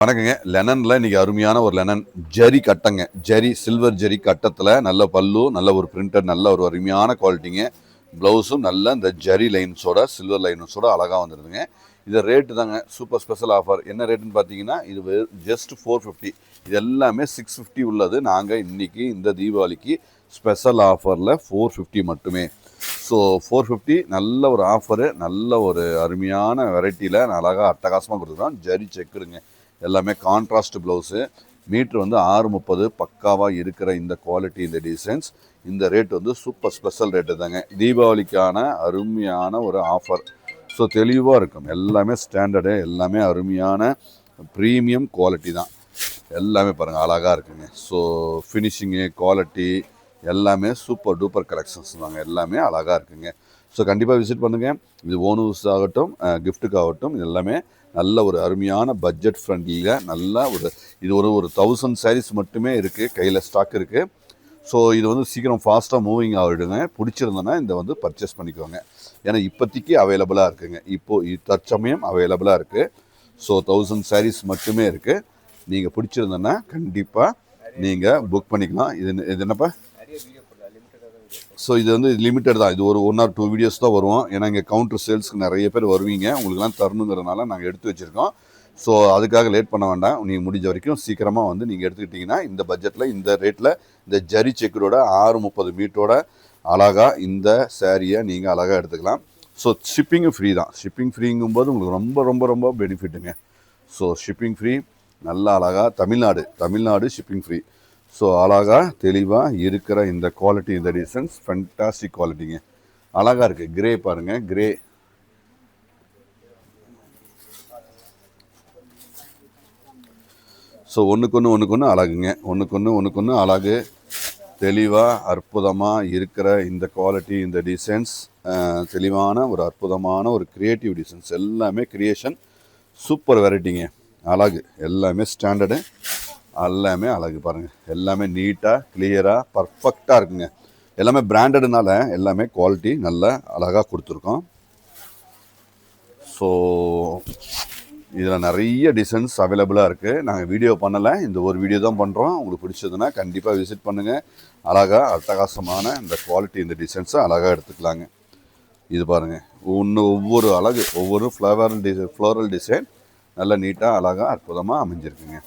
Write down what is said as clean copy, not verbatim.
வணக்கங்க. லெனனில் இன்றைக்கி அருமையான ஒரு லெனன் ஜரி கட்டங்க. ஜரி சில்வர் ஜரி கட்டத்தில் நல்ல பல்லு, நல்ல ஒரு பிரிண்டட், நல்ல ஒரு அருமையான குவாலிட்டிங்க. ப்ளவுஸும் நல்ல இந்த ஜரி லைன்ஸோட சில்வர் லைன்ஸோட அழகாக வந்துடுதுங்க. இது ரேட்டு தாங்க சூப்பர் ஸ்பெஷல் ஆஃபர். என்ன ரேட்டுன்னு பார்த்தீங்கன்னா இது ஜஸ்ட் 450. இது எல்லாமே 650 உள்ளது. நாங்கள் இன்றைக்கி இந்த தீபாவளிக்கு ஸ்பெஷல் ஆஃபரில் 450 மட்டுமே. ஸோ 450 நல்ல ஒரு ஆஃபரு, நல்ல ஒரு அருமையான வெரைட்டியில் அழகாக அட்டகாசமாக கொடுத்துருக்கோம். ஜரி செக்குடுங்க, எல்லாமே கான்ட்ராஸ்ட் ப்ளவுஸு. மீட்ரு வந்து 630 பக்காவாக இருக்கிற இந்த குவாலிட்டி, இந்த டிசைன்ஸ், இந்த ரேட் வந்து சூப்பர் ஸ்பெஷல் ரேட்டு தாங்க. தீபாவளிக்கான அருமையான ஒரு ஆஃபர். ஸோ தெளிவாக இருக்கும், எல்லாமே ஸ்டாண்டர்டு, எல்லாமே அருமையான ப்ரீமியம் குவாலிட்டி தான். எல்லாமே பாருங்கள் அழகாக இருக்குங்க. ஸோ ஃபினிஷிங்கு, குவாலிட்டி எல்லாமே சூப்பர் டூப்பர் கலெக்ஷன்ஸ் தாங்க. எல்லாமே அழகாக இருக்குங்க. ஸோ கண்டிப்பாக விசிட் பண்ணுங்கள். இது ஓன் யூஸ் ஆகட்டும், கிஃப்ட்டுக்காகட்டும், இது எல்லாமே நல்ல ஒரு அருமையான பட்ஜெட் ஃப்ரெண்ட்லியில் நல்ல இது ஒரு 1000 sarees மட்டுமே இருக்குது, கையில் ஸ்டாக் இருக்குது. ஸோ இது வந்து சீக்கிரம் ஃபாஸ்ட்டாக மூவிங் ஆகிடுங்க. பிடிச்சிருந்தோன்னா இந்த வந்து பர்ச்சேஸ் பண்ணிக்கோங்க. ஏன்னா இப்போதைக்கு அவைலபிளாக இருக்குங்க. இப்போது தற்சமயம் அவைலபிளாக இருக்குது. ஸோ 1000 sarees மட்டுமே இருக்குது. நீங்கள் பிடிச்சிருந்தோன்னா கண்டிப்பாக நீங்கள் புக் பண்ணிக்கலாம். இது என்னப்பா? ஸோ இது வந்து லிமிட்டட் தான். இது ஒரு 1 or 2 வீடியோஸ் தான் வரும். ஏன்னா இங்கே கவுண்டர் சேல்ஸ்க்கு நிறைய பேர் வருவீங்க. உங்களுக்குலாம் தரணுங்கிறதுனால நாங்கள் எடுத்து வச்சுருக்கோம். ஸோ அதுக்காக லேட் பண்ண வேண்டாம். நீங்கள் முடிஞ்ச வரைக்கும் சீக்கிரமாக வந்து நீங்கள் எடுத்துக்கிட்டிங்கன்னா இந்த பட்ஜெட்டில், இந்த ரேட்டில், இந்த ஜரி செக்கரோட 630 மீட்டரோட அழகாக இந்த சேரீயை நீங்கள் அழகாக எடுத்துக்கலாம். ஸோ ஷிப்பிங்கும் ஃப்ரீ தான். ஷிப்பிங் ஃப்ரீங்கும்போது உங்களுக்கு ரொம்ப ரொம்ப ரொம்ப பெனிஃபிட்டுங்க. ஸோ ஷிப்பிங் ஃப்ரீ, நல்லா அழகாக தமிழ்நாடு ஷிப்பிங் ஃப்ரீ. ஸோ அழகாக தெளிவாக இருக்கிற இந்த குவாலிட்டி, இந்த டிசைன்ஸ் ஃபென்டாஸ்டிக் குவாலிட்டிங்க. அழகாக இருக்குது. கிரே பாருங்கள், கிரே. ஸோ ஒன்றுக்கு அழகுங்க. ஒன்றுக்கு அழகு, தெளிவாக அற்புதமாக இருக்கிற இந்த குவாலிட்டி, இந்த டிசைன்ஸ் தெளிவான ஒரு அற்புதமான ஒரு க்ரியேட்டிவ் டிசைன்ஸ். எல்லாமே க்ரியேஷன், சூப்பர் வெரைட்டிங்க. அழகு எல்லாமே ஸ்டாண்டர்டு, எல்லாமே அழகு பாருங்கள். எல்லாமே நீட்டாக, கிளியராக, பர்ஃபெக்டாக இருக்குங்க. எல்லாமே பிராண்டடுனால எல்லாமே குவாலிட்டி நல்லா அழகாக கொடுத்துருக்கோம். ஸோ இதில் நிறைய டிசைன்ஸ் அவைலபிளாக இருக்குது. நாங்கள் வீடியோ பண்ணலை, இந்த ஒரு வீடியோ தான் பண்ணுறோம். உங்களுக்கு பிடிச்சதுன்னா கண்டிப்பாக விசிட் பண்ணுங்கள். அழகாக அட்டகாசமான இந்த குவாலிட்டி, இந்த டிசைன்ஸை அழகாக எடுத்துக்கலாங்க. இது பாருங்கள், ஒவ்வொரு அழகு, ஒவ்வொரு ஃப்ளோரல் டிசைன் நல்லா நீட்டாக அழகாக அற்புதமாக அமைஞ்சிருக்குங்க.